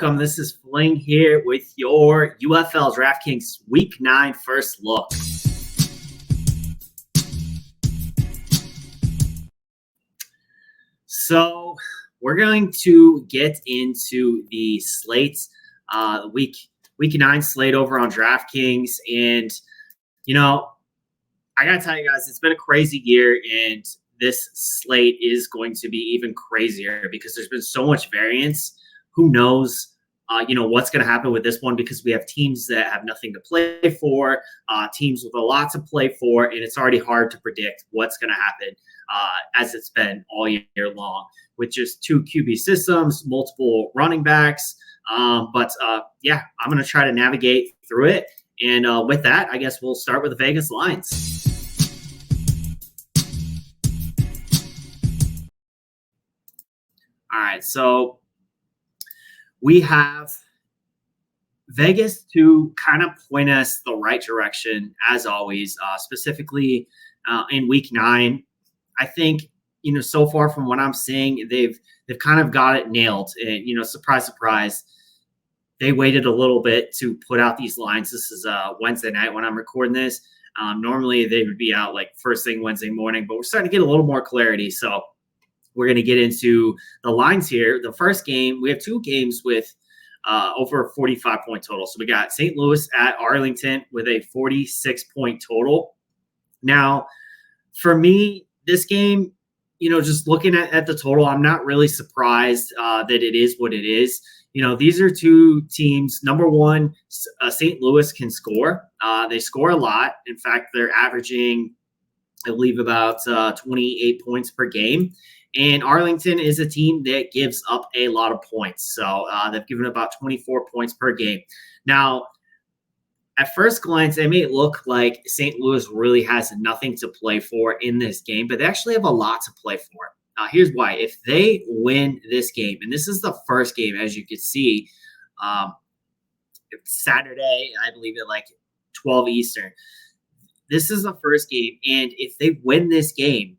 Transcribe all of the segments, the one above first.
welcome. This is Fling here with your UFL DraftKings Week 9 first look. So we're going to get into the slates, week 9 slate over on DraftKings. And, I got to tell you guys, it's been a crazy year, and this slate is going to be even crazier because there's been so much variance. Who knows, what's going to happen with this one, because we have teams that have nothing to play for, teams with a lot to play for, and it's already hard to predict what's going to happen as it's been all year long with just 2 QB systems, multiple running backs. I'm going to try to navigate through it. And with that, I guess we'll start with the Vegas lines. All right, so we have Vegas to kind of point us the right direction, as always, specifically in Week 9. I think, so far from what I'm seeing, they've kind of got it nailed. And, surprise, surprise, they waited a little bit to put out these lines. This is Wednesday night when I'm recording this. Normally, they would be out like first thing Wednesday morning, but we're starting to get a little more clarity. So we're going to get into the lines here. The first game, we have 2 games with over a 45-point total. So we got St. Louis at Arlington with a 46-point total. Now, for me, this game, just looking at the total, I'm not really surprised that it is what it is. These are 2 teams. Number one, St. Louis can score. They score a lot. In fact, they're averaging, I believe, about 28 points per game. And Arlington is a team that gives up a lot of points. So they've given about 24 points per game. Now, at first glance, it may look like St. Louis really has nothing to play for in this game, but they actually have a lot to play for. Here's why. If they win this game, and this is the first game, as you can see, Saturday, I believe at like 12 Eastern. This is the first game, and if they win this game,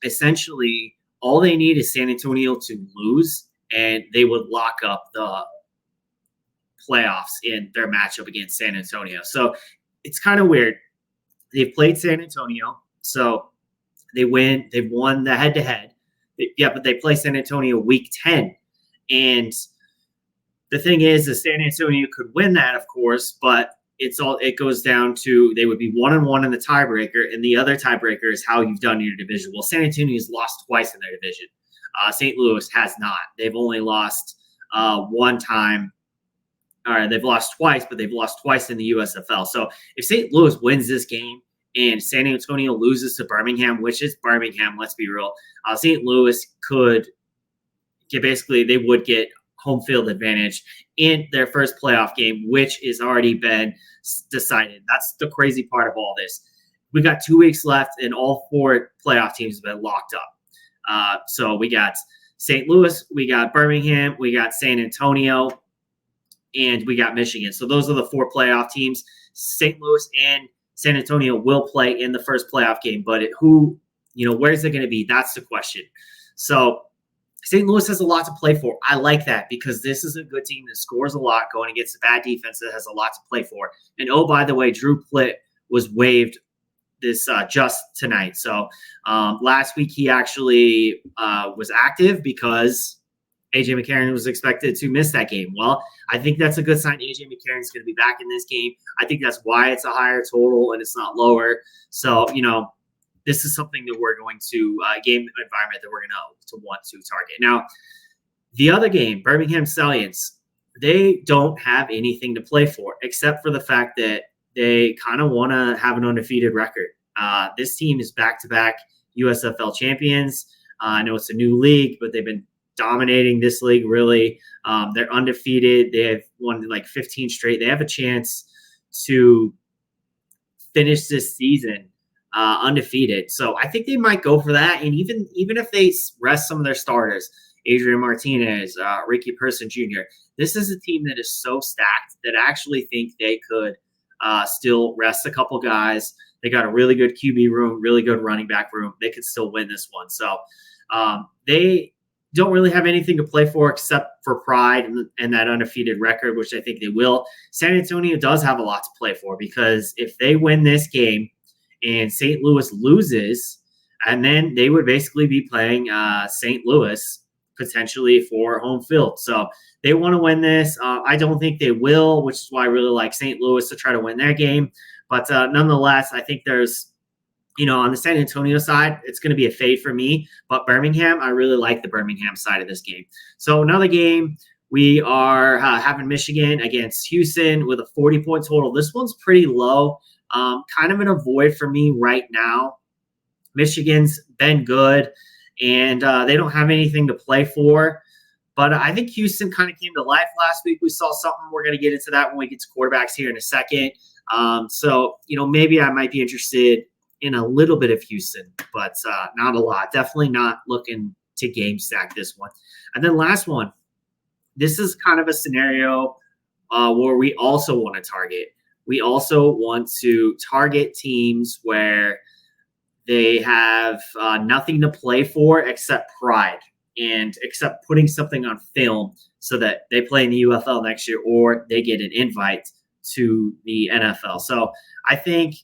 essentially all they need is San Antonio to lose, and they would lock up the playoffs in their matchup against San Antonio. So it's kind of weird. They've played San Antonio, so they've won the head-to-head. But they play San Antonio Week 10. And the thing is that San Antonio could win that, of course, but it goes down to they would be 1-1 in the tiebreaker, and the other tiebreaker is how you've done your division. Well, San Antonio's lost twice in their division. St. Louis has not. They've only lost one time. All right, they've lost twice, but they've lost twice in the USFL. So if St. Louis wins this game and San Antonio loses to Birmingham, which is Birmingham, let's be real, St. Louis they would get home field advantage in their first playoff game, which has already been decided. That's the crazy part of all this. We got 2 weeks left, and all 4 playoff teams have been locked up. So we got St. Louis, we got Birmingham, we got San Antonio, and we got Michigan. So those are the 4 playoff teams. St. Louis and San Antonio will play in the first playoff game, but where's it going to be? That's the question. So St. Louis has a lot to play for. I like that because this is a good team that scores a lot going against a bad defense that has a lot to play for. And by the way, Drew Plitt was waived this just tonight. So last week he actually was active because A.J. McCarron was expected to miss that game. Well, I think that's a good sign. A.J. McCarron's going to be back in this game. I think that's why it's a higher total and it's not lower. So, this is something that we're going to game environment that we're going to want to target. Now, the other game, Birmingham Stallions, they don't have anything to play for except for the fact that they kind of want to have an undefeated record. This team is back-to-back USFL champions. I know it's a new league, but they've been dominating this league, really. They're undefeated. They have won like 15 straight. They have a chance to finish this season undefeated. So I think they might go for that. And even if they rest some of their starters, Adrian Martinez, Ricky Person Jr., this is a team that is so stacked that I actually think they could still rest a couple guys. They got a really good QB room, really good running back room. They could still win this one. So they don't really have anything to play for except for pride and that undefeated record, which I think they will. San Antonio does have a lot to play for, because if they win this game and St. Louis loses, and then they would basically be playing St. Louis potentially for home field. So they want to win this. I don't think they will, which is why I really like St. Louis to try to win their game. But nonetheless, I think there's, on the San Antonio side, it's going to be a fade for me. But Birmingham, I really like the Birmingham side of this game. So another game, we are having Michigan against Houston with a 40-point total. This one's pretty low, kind of an avoid for me right now. Michigan's been good, and they don't have anything to play for. But I think Houston kind of came to life last week. We saw something. We're going to get into that when we get to quarterbacks here in a second. So, maybe I might be interested in a little bit of Houston, but not a lot. Definitely not looking to game stack this one. And then last one, this is kind of a scenario where we also want to target. We also want to target teams where they have nothing to play for except pride and except putting something on film so that they play in the UFL next year or they get an invite to the NFL. So I think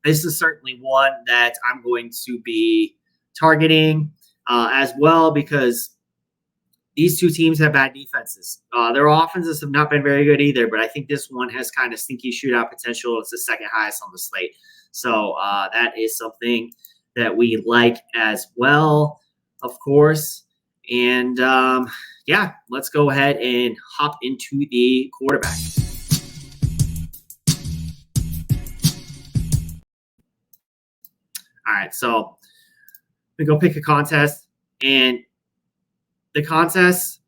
this is certainly one that I'm going to be targeting as well, because these two teams have bad defenses. Their offenses have not been very good either, but I think this one has kind of stinky shootout potential. It's the second highest on the slate. So that is something that we like as well, of course. And yeah, let's go ahead and hop into the quarterback. All right, so we go pick a contest, and the contest,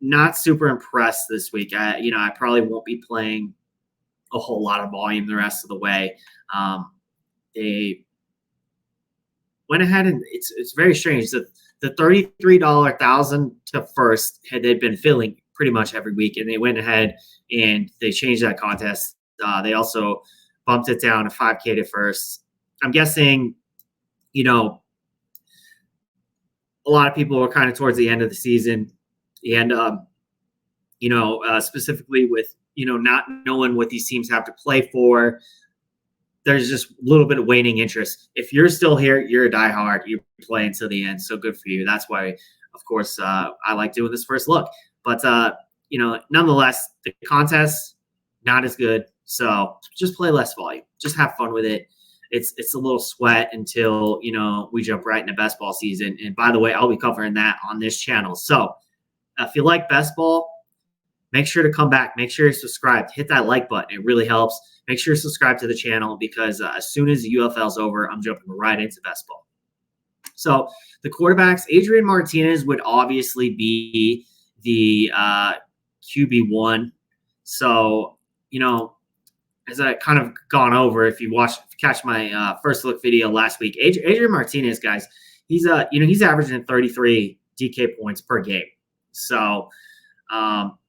not super impressed this week. I probably won't be playing a whole lot of volume the rest of the way. They went ahead and it's very strange. The $33 1,000 to first they'd been filling pretty much every week, and they went ahead and they changed that contest. They also bumped it down to $5K to first. I'm guessing, a lot of people are kind of towards the end of the season, and specifically with not knowing what these teams have to play for, there's just a little bit of waning interest. If you're still here, you're a diehard. You're playing to the end, so good for you. That's why, of course, I like doing this first look. But nonetheless, the contest not as good. So just play less volume. Just have fun with it. It's a little sweat until, we jump right into best ball season. And by the way, I'll be covering that on this channel. So if you like best ball, make sure to come back. Make sure you're subscribed. Hit that like button. It really helps. Make sure you subscribe to the channel, because as soon as the UFL is over, I'm jumping right into best ball. So the quarterbacks, Adrian Martinez would obviously be the QB1. So, as I kind of gone over, if you catch my first look video last week, Adrian Martinez, guys, he's averaging 33 DK points per game. So,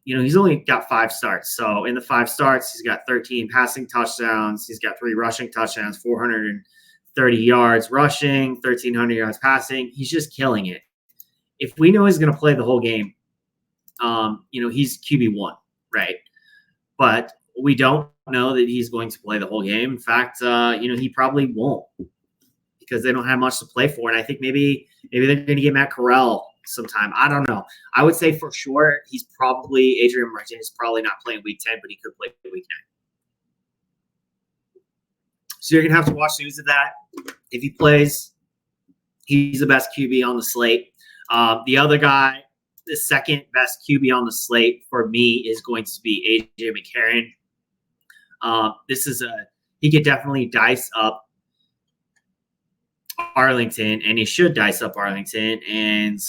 he's only got 5 starts. So in the 5 starts, he's got 13 passing touchdowns. He's got 3 rushing touchdowns, 430 yards rushing, 1,300 yards passing. He's just killing it. If we know he's going to play the whole game, he's QB1, right? But we don't know that he's going to play the whole game. In fact, he probably won't, because they don't have much to play for. And I think maybe they're going to get Matt Corral sometime. I don't know. I would say for sure Adrian Martinez probably not playing week 10, but he could play week 9. So you're going to have to watch news of that. If he plays, he's the best QB on the slate. The other guy, the second best QB on the slate for me, is going to be AJ McCarron. He could definitely dice up Arlington, and he should dice up Arlington. And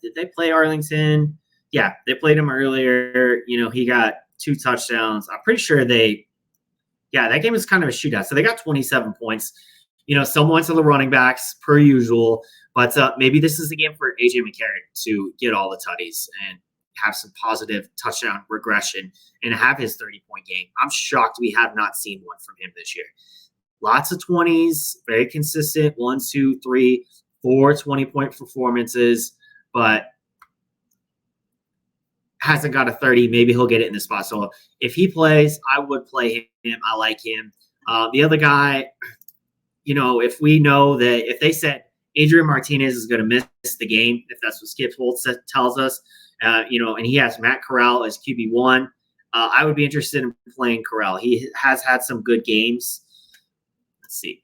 did they play Arlington? Yeah, they played him earlier. He got 2 touchdowns. I'm pretty sure that game was kind of a shootout. So they got 27 points. Some went to the running backs per usual, but maybe this is the game for AJ McCarron to get all the tutties and have some positive touchdown regression and have his 30-point game. I'm shocked we have not seen one from him this year. Lots of 20s, very consistent, 1, 2, 3, 4 20-point performances, but hasn't got a 30. Maybe he'll get it in the spot. So if he plays, I would play him. I like him. The other guy, if we know that if they said Adrian Martinez is going to miss the game, if that's what Skip Holtz tells us, and he has Matt Corral as QB1, I would be interested in playing Corral. He has had some good games. Let's see.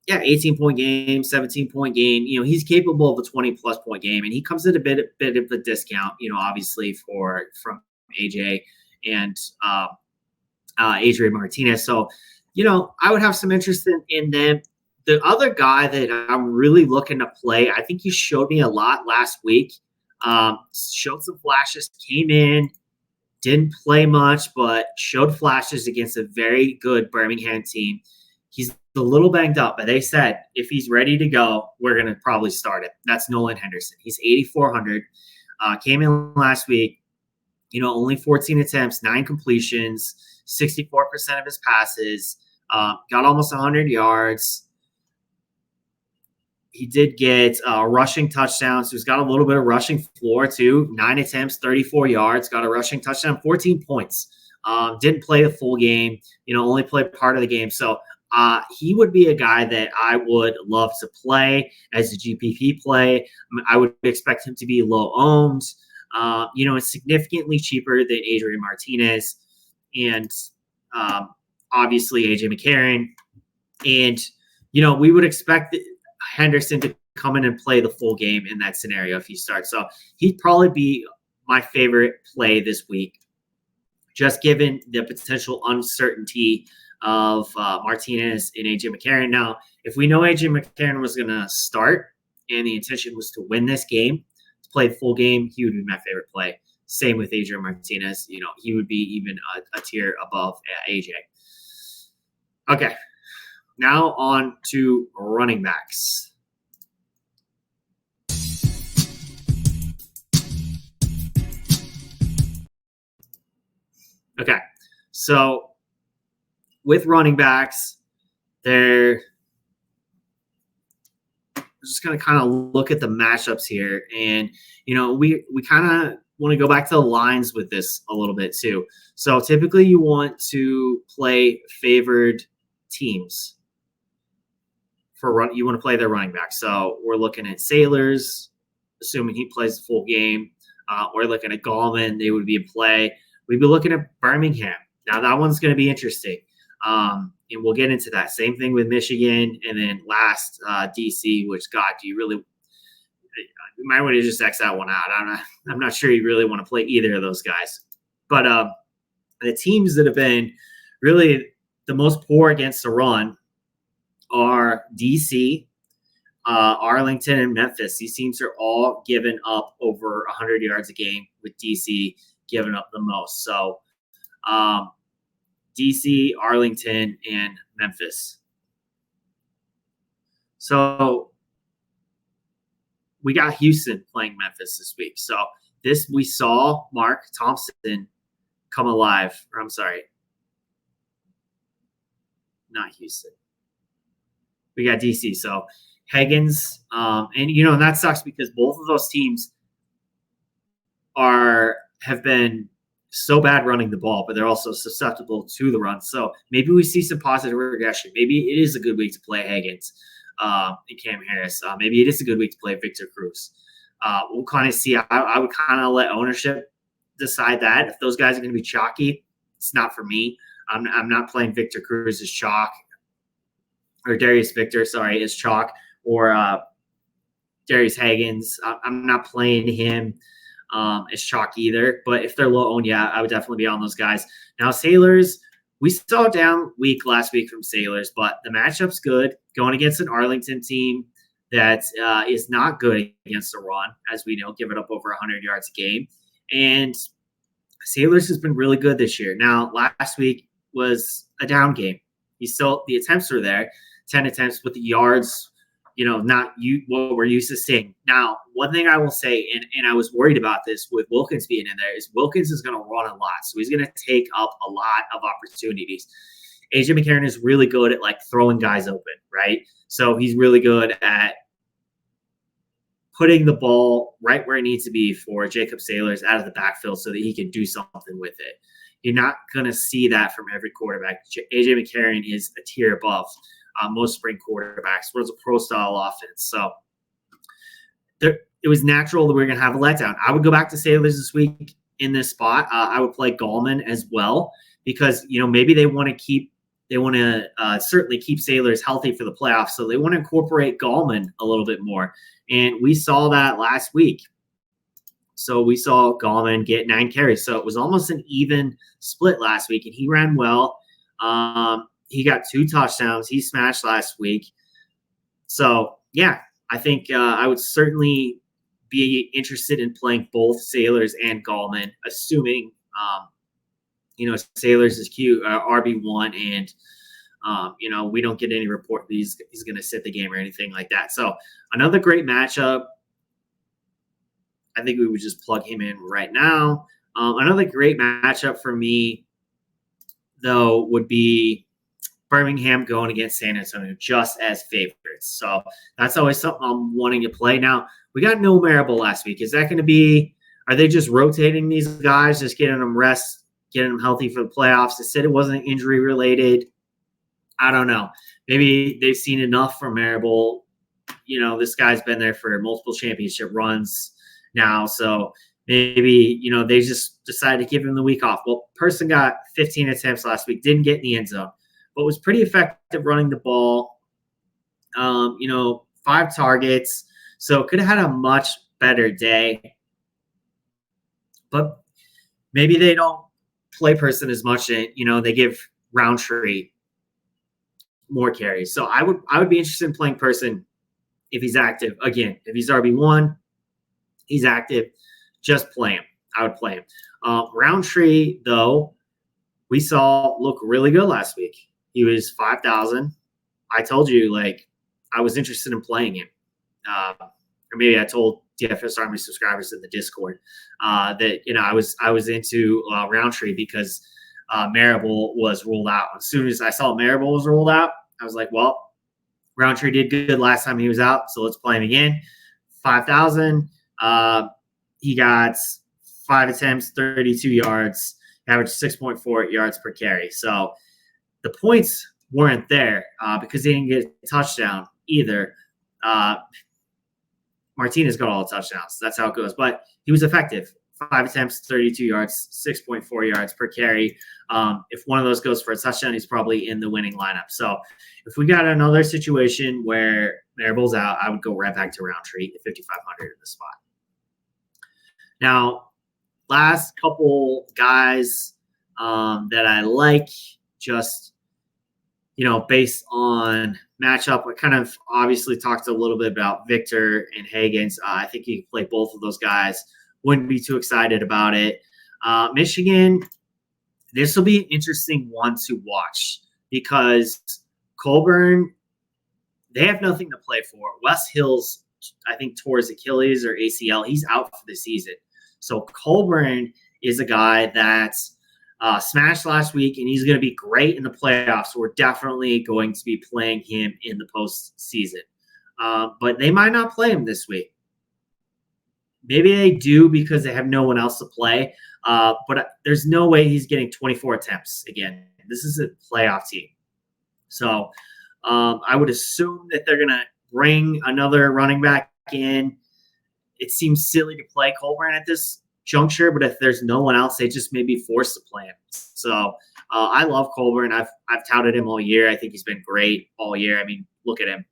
Yeah, 18-point game, 17-point game. He's capable of a 20-plus point game, and he comes at a bit of a discount, obviously from AJ and Adrian Martinez. So, I would have some interest in them. The other guy that I'm really looking to play, I think he showed me a lot last week. Showed some flashes, came in, didn't play much, but showed flashes against a very good Birmingham team. He's a little banged up, but they said if he's ready to go, we're going to probably start it. That's Nolan Henderson. He's 8,400. Came in last week, only 14 attempts, 9 completions, 64% of his passes, got almost 100 yards. He did get a rushing touchdown, so he's got a little bit of rushing floor too. 9 attempts, 34 yards, got a rushing touchdown, 14 points. Didn't play the full game, only played part of the game. So he would be a guy that I would love to play as a GPP play. I would expect him to be low owned. It's significantly cheaper than Adrian Martinez and obviously AJ McCarron. And, we would expect Henderson to come in and play the full game in that scenario if he starts. So he'd probably be my favorite play this week, just given the potential uncertainty of Martinez and AJ McCarron. Now, if we know AJ McCarron was going to start and the intention was to win this game, to play the full game, he would be my favorite play. Same with Adrian Martinez. He would be even a tier above AJ. Okay. Now on to running backs. Okay. So with running backs, they're just going to kind of look at the matchups here. And, we kind of want to go back to the lines with this a little bit too. So typically you want to play favored teams. You want to play their running back. So we're looking at Sailors, assuming he plays the full game. We're looking at Gallman. They would be in play. We'd be looking at Birmingham. Now that one's going to be interesting. And we'll get into that. Same thing with Michigan. And then last, DC, which, God, do you really – you might want to just X that one out. I'm not sure you really want to play either of those guys. But the teams that have been really the most poor against the run are DC, Arlington, and Memphis. These teams are all giving up over 100 yards a game, with DC giving up the most. So DC, Arlington, and Memphis. So we got Houston playing Memphis this week. So we saw Mark Thompson come alive. Or I'm sorry, not Houston. We got DC. So Higgins, and that sucks because both of those teams have been so bad running the ball, but they're also susceptible to the run. So maybe we see some positive regression. Maybe it is a good week to play Higgins and Cam Harris. Maybe it is a good week to play Victor Cruz. We'll kind of see. I would kind of let ownership decide that. If those guys are going to be chalky, it's not for me. I'm not playing Victor Cruz as chalk, or Darius Victor, sorry, as chalk, or Darius Higgins. I'm not playing him as chalk either. But if they're low owned, yeah, I would definitely be on those guys. Now, Sailors, we saw a down week last week from Sailors, but the matchup's good. Going against an Arlington team that is not good against the run, as we know, giving up over 100 yards a game. And Sailors has been really good this year. Now, last week was a down game. The attempts were there, 10 attempts, but the yards, not what we're used to seeing. Now, one thing I will say, and I was worried about this with Wilkins being in there, is Wilkins is going to run a lot. So he's going to take up a lot of opportunities. AJ McCarron is really good at like throwing guys open, right? So he's really good at putting the ball right where it needs to be for Jacob Sailors out of the backfield so that he can do something with it. You're not going to see that from every quarterback. AJ McCarron is a tier above most spring quarterbacks. Runs a pro-style offense. So it was natural that we were going to have a letdown. I would go back to Sailors this week in this spot. I would play Gallman as well because, maybe they want to certainly keep Sailors healthy for the playoffs. So they want to incorporate Gallman a little bit more. And we saw that last week. So we saw Gallman get 9 carries. So it was almost an even split last week, and he ran well. He got 2 touchdowns. He smashed last week. So, yeah, I think I would certainly be interested in playing both Sailors and Gallman, assuming, Sailors is RB1 and, we don't get any report that he's going to sit the game or anything like that. So another great matchup. I think we would just plug him in right now. Another great matchup for me, though, would be Birmingham going against San Antonio just as favorites. So that's always something I'm wanting to play. Now, we got no Marable last week. Is that going to be – are they just rotating these guys, just getting them rest, getting them healthy for the playoffs? They said it wasn't injury-related. I don't know. Maybe they've seen enough from Marable. This guy's been there for multiple championship runs now. So maybe, they just decided to give him the week off. Well, Person got 15 attempts last week, didn't get in the end zone, but was pretty effective running the ball. 5 targets. So could have had a much better day. But maybe they don't play Person as much, and, they give Roundtree more carries. So I would be interested in playing Person if he's active. Again, if he's RB1, he's active, just play him. I would play him. Roundtree, though, we saw look really good last week. He was 5,000. I told you, I was interested in playing him. Or maybe I told DFS Army subscribers in the Discord that, I was into Roundtree because Marable was ruled out. As soon as I saw Marable was ruled out, I was like, well, Roundtree did good last time he was out, so let's play him again. 5,000. He got 5 attempts, 32 yards, averaged 6.4 yards per carry. So the points weren't there because they didn't get a touchdown either. Martinez got all the touchdowns. That's how it goes. But he was effective. 5 attempts, 32 yards, 6.4 yards per carry. If one of those goes for a touchdown, he's probably in the winning lineup. So if we got another situation where Marable's out, I would go right back to Roundtree at 5,500 in the spot. Now, last couple guys that I like, just, based on matchup, I kind of obviously talked a little bit about Victor and Higgins. I think you can play both of those guys. Wouldn't be too excited about it. Michigan, this will be an interesting one to watch because Colburn, they have nothing to play for. Wes Hills, I think, tore his Achilles or ACL. He's out for the season. So Colburn is a guy that smashed last week, and he's going to be great in the playoffs. So we're definitely going to be playing him in the postseason. But they might not play him this week. Maybe they do because they have no one else to play. But there's no way he's getting 24 attempts again. This is a playoff team. So I would assume that they're going to bring another running back in. It seems silly to play Colburn at this juncture, but if there's no one else, they just may be forced to play him. So I love Colburn. I've touted him all year. I think he's been great all year. I mean, look at him.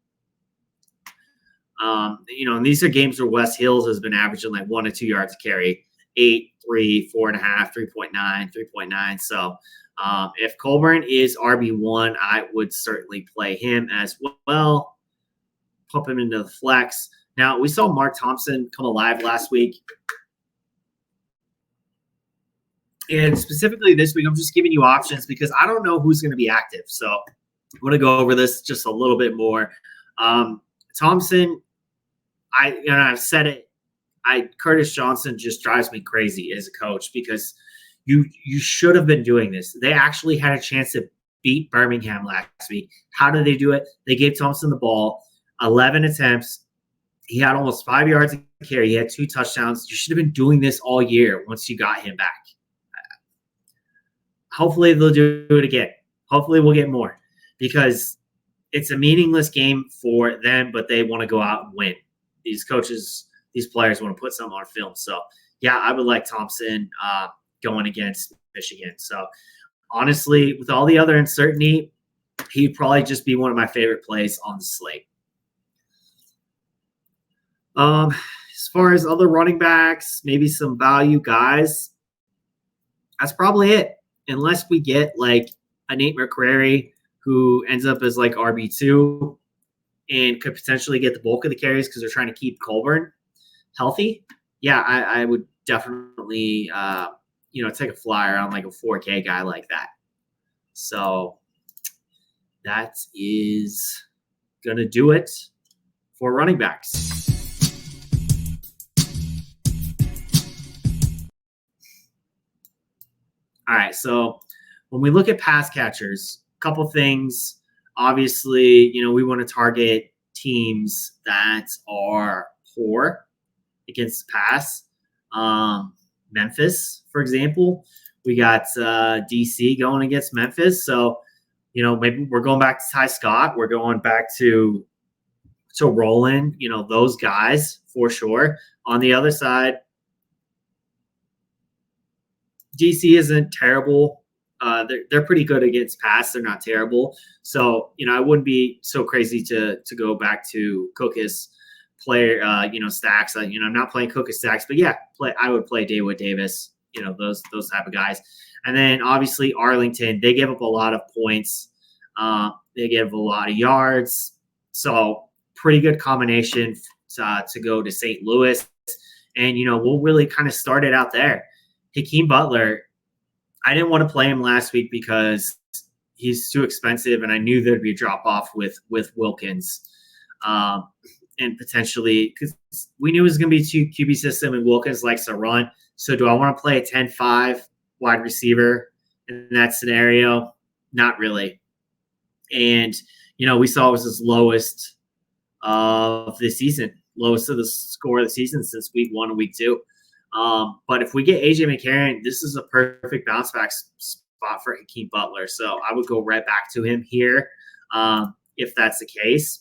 And these are games where Wes Hills has been averaging 1 to 2 yards a carry, 8, 3, 4.5, 3.9, 3.9. So if Colburn is RB1, I would certainly play him as well. Pump him into the flex. Now, we saw Mark Thompson come alive last week. And specifically this week, I'm just giving you options because I don't know who's going to be active. So I'm going to go over this just a little bit more. Thompson, I've said it. Curtis Johnson just drives me crazy as a coach because you should have been doing this. They actually had a chance to beat Birmingham last week. How did they do it? They gave Thompson the ball, 11 attempts. He had almost 5 yards of carry. He had 2 touchdowns. You should have been doing this all year once you got him back. Hopefully they'll do it again. Hopefully we'll get more because it's a meaningless game for them, but they want to go out and win. These coaches, these players want to put something on film. So, yeah, I would like Thompson going against Michigan. So, honestly, with all the other uncertainty, he'd probably just be one of my favorite plays on the slate. As far as other running backs, maybe some value guys, that's probably it. Unless we get like a Nate McCrary who ends up as like RB2 and could potentially get the bulk of the carries because they're trying to keep Colburn healthy. Yeah, I would definitely, take a flyer on like a 4K guy like that. So that is going to do it for running backs. All right, so when we look at pass catchers, a couple things. Obviously, we want to target teams that are poor against the pass. Memphis, for example, we got DC going against Memphis. So, maybe we're going back to Ty Scott. We're going back to Roland, those guys for sure. On the other side, DC isn't terrible. They're pretty good against pass. They're not terrible. So, I wouldn't be so crazy to go back to Cookus player, stacks. I'm not playing Cookus stacks, but yeah, I would play Dawood Davis, those type of guys. And then obviously Arlington, they give up a lot of points. They give a lot of yards. So pretty good combination to go to St. Louis. And, we'll really kind of start it out there. Hakeem Butler, I didn't want to play him last week because he's too expensive, and I knew there'd be a drop-off with Wilkins. And potentially, because we knew it was going to be 2 QB system, and Wilkins likes to run. So do I want to play a 10-5 wide receiver in that scenario? Not really. And, we saw it was his lowest of the season, lowest of the score of the season since week 1 and week 2. But if we get AJ McCarron, this is a perfect bounce back spot for Hakeem Butler. So I would go right back to him here if that's the case.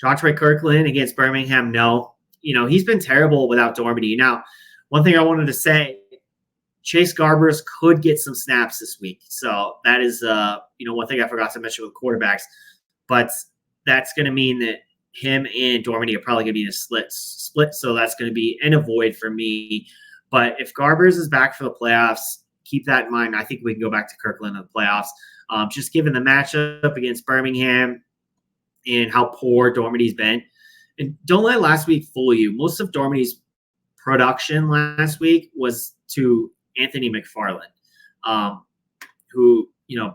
Jontre Kirkland against Birmingham, no. He's been terrible without Dormady. Now, one thing I wanted to say, Chase Garbers could get some snaps this week. So that is, one thing I forgot to mention with quarterbacks. But that's going to mean that him and Dormady are probably going to be in a split. So that's going to be an avoid for me. But if Garbers is back for the playoffs, keep that in mind. I think we can go back to Kirkland in the playoffs. Just given the matchup against Birmingham and how poor Dormady's been. And don't let last week fool you. Most of Dormady's production last week was to Anthony McFarland, who,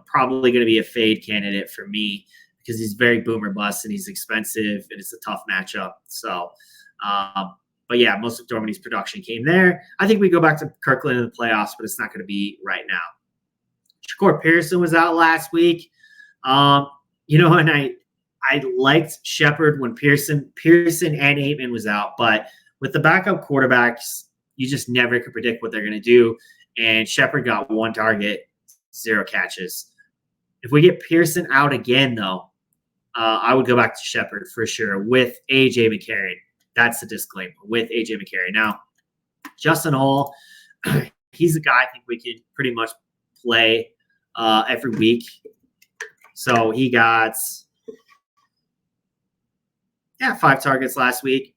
probably going to be a fade candidate for me because he's very boomer bust and he's expensive and it's a tough matchup. So, but yeah, most of Dormady's production came there. I think we go back to Kirkland in the playoffs, but it's not going to be right now. Shakur Pearson was out last week. And I liked Shepard when Pearson and Aitman was out, but with the backup quarterbacks, you just never could predict what they're going to do. And Shepard got 1 target, 0 catches. If we get Pearson out again, though, I would go back to Shepard for sure with A.J. McCarron. That's the disclaimer, with A.J. McCarron. Now, Justin Hall, he's a guy I think we can pretty much play every week. So he got 5 targets last week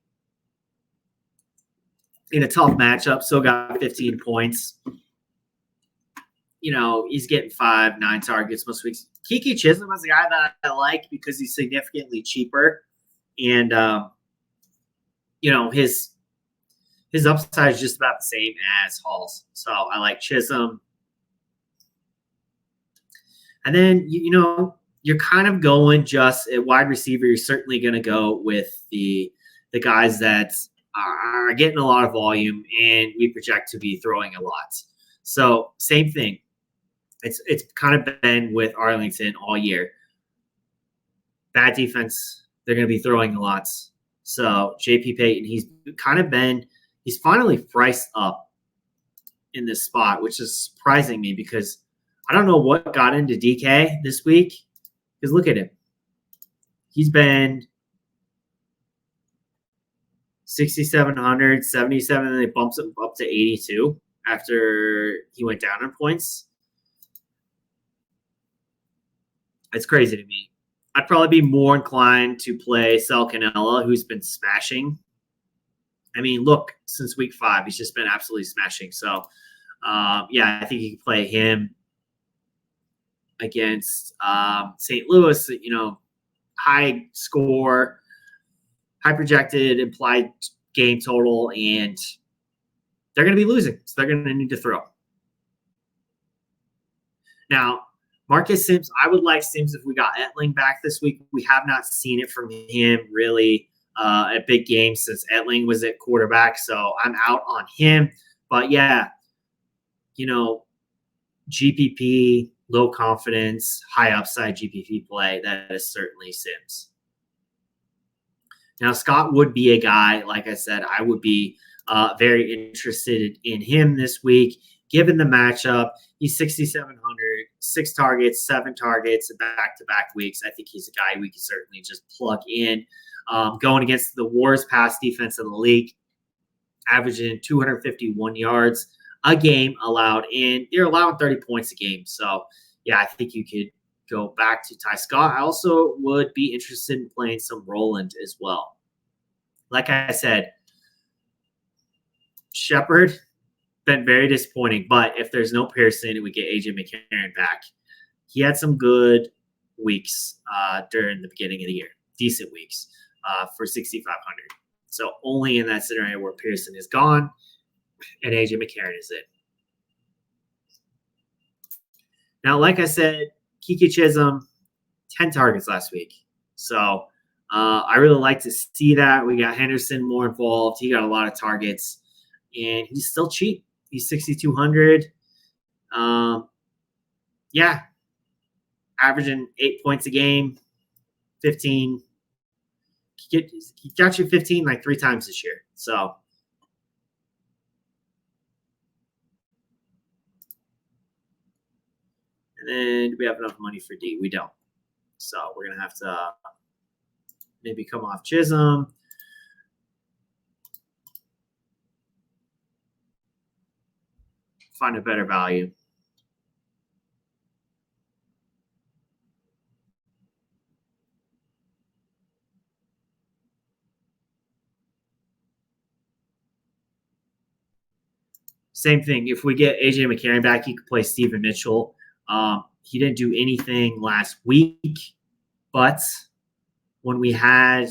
in a tough matchup. Still got 15 points. He's getting 5, 9 targets most weeks. Kiki Chisholm is a guy that I like because he's significantly cheaper. And, his upside is just about the same as Hall's. So I like Chisholm. And then, you're kind of going just at wide receiver. You're certainly going to go with the guys that are getting a lot of volume and we project to be throwing a lot. So same thing. It's kind of been with Arlington all year. Bad defense. They're going to be throwing a lot. So JP Payton, he's finally priced up in this spot, which is surprising me because I don't know what got into DK this week. Because look at him. He's been 6,700, 77, and they bumps him up to 82 after he went down in points. It's crazy to me. I'd probably be more inclined to play Sal Canella, who's been smashing. I mean, look, since week 5, he's just been absolutely smashing. So, I think you can play him against St. Louis, high score, high projected implied game total, and they're going to be losing. So they're going to need to throw. Now, Marcus Sims, I would like Sims if we got Etling back this week. We have not seen it from him really at big games since Etling was at quarterback. So I'm out on him. But yeah, GPP, low confidence, high upside GPP play, that is certainly Sims. Now, Scott would be a guy, like I said, I would be very interested in him this week. Given the matchup, he's 6,700, 6 targets, 7 targets in back-to-back weeks. I think he's a guy we can certainly just plug in. Going against the worst pass defense in the league, averaging 251 yards a game allowed in. They're allowing 30 points a game. So, yeah, I think you could go back to Ty Scott. I also would be interested in playing some Roland as well. Like I said, Shepard, been very disappointing. But if there's no Pearson and we get AJ McCarron back, he had some good weeks during the beginning of the year, decent weeks for 6,500. So only in that scenario where Pearson is gone and AJ McCarron is in. Now, like I said, Kiki Chisholm, 10 targets last week. So I really like to see that. We got Henderson more involved. He got a lot of targets, and he's still cheap. He's 6,200. Averaging 8 points a game, 15. He got you 15 like 3 times this year. So and then do we have enough money for D? We don't. So we're going to have to maybe come off Chisholm. Find a better value. Same thing. If we get AJ McCarron back, he could play Steven Mitchell. He didn't do anything last week, but when we had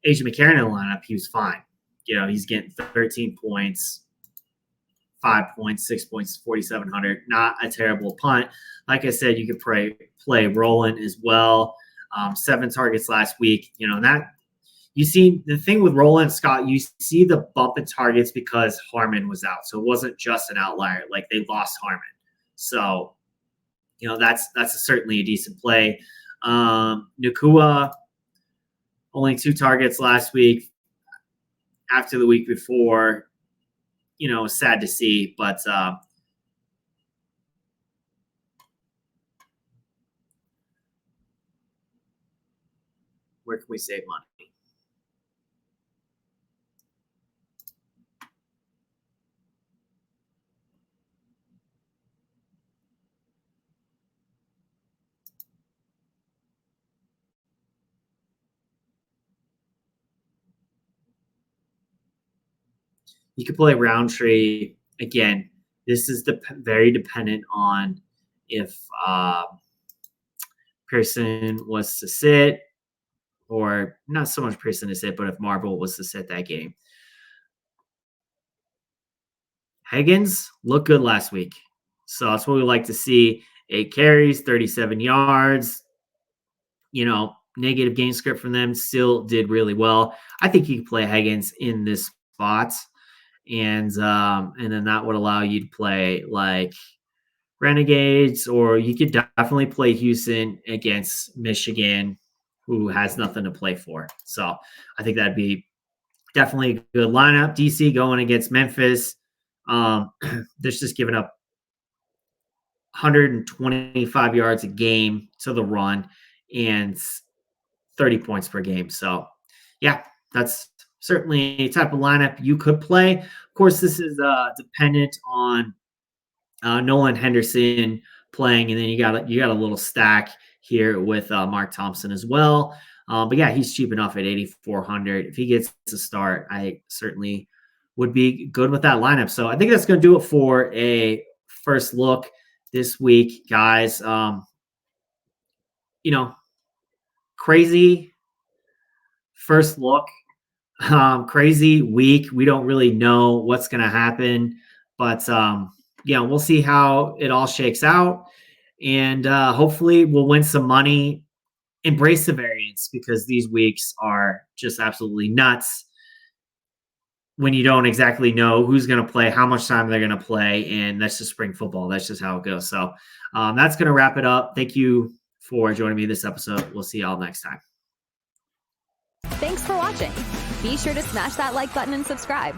AJ McCarron in the lineup, he was fine. He's getting 13 points, 5 points, 6 points, 4,700. Not a terrible punt. Like I said, you could play Roland as well. 7 targets last week. That you see the thing with Roland Scott. You see the bump in targets because Harmon was out, so it wasn't just an outlier. Like they lost Harmon, so that's certainly a decent play. Nakua only 2 targets last week. After the week before, sad to see, but where can we save money? You could play Roundtree again. This is very dependent on if Pearson was to sit, or not so much Pearson to sit, but if Marble was to sit that game. Higgins looked good last week, so that's what we like to see. 8 carries, 37 yards. Negative game script from them, still did really well. I think you can play Higgins in this spot. And then that would allow you to play like Renegades, or you could definitely play Houston against Michigan, who has nothing to play for. So I think that'd be definitely a good lineup. DC going against Memphis. They're just giving up 125 yards a game to the run and 30 points per game. So, yeah, that's certainly a type of lineup you could play. Of course, this is dependent on Nolan Henderson playing, and then you got a little stack here with Mark Thompson as well. But yeah, he's cheap enough at 8,400. If he gets a start, I certainly would be good with that lineup. So I think that's going to do it for a first look this week, guys. Crazy first look, crazy week. We don't really know what's going to happen, but we'll see how it all shakes out, and hopefully we'll win some money. Embrace the variance, because these weeks are just absolutely nuts when you don't exactly know who's going to play, how much time they're going to play, and that's just spring football. That's just how it goes. So that's going to wrap it up. Thank you for joining me this episode. We'll see y'all next time. Thanks for watching. Be sure to smash that like button and subscribe.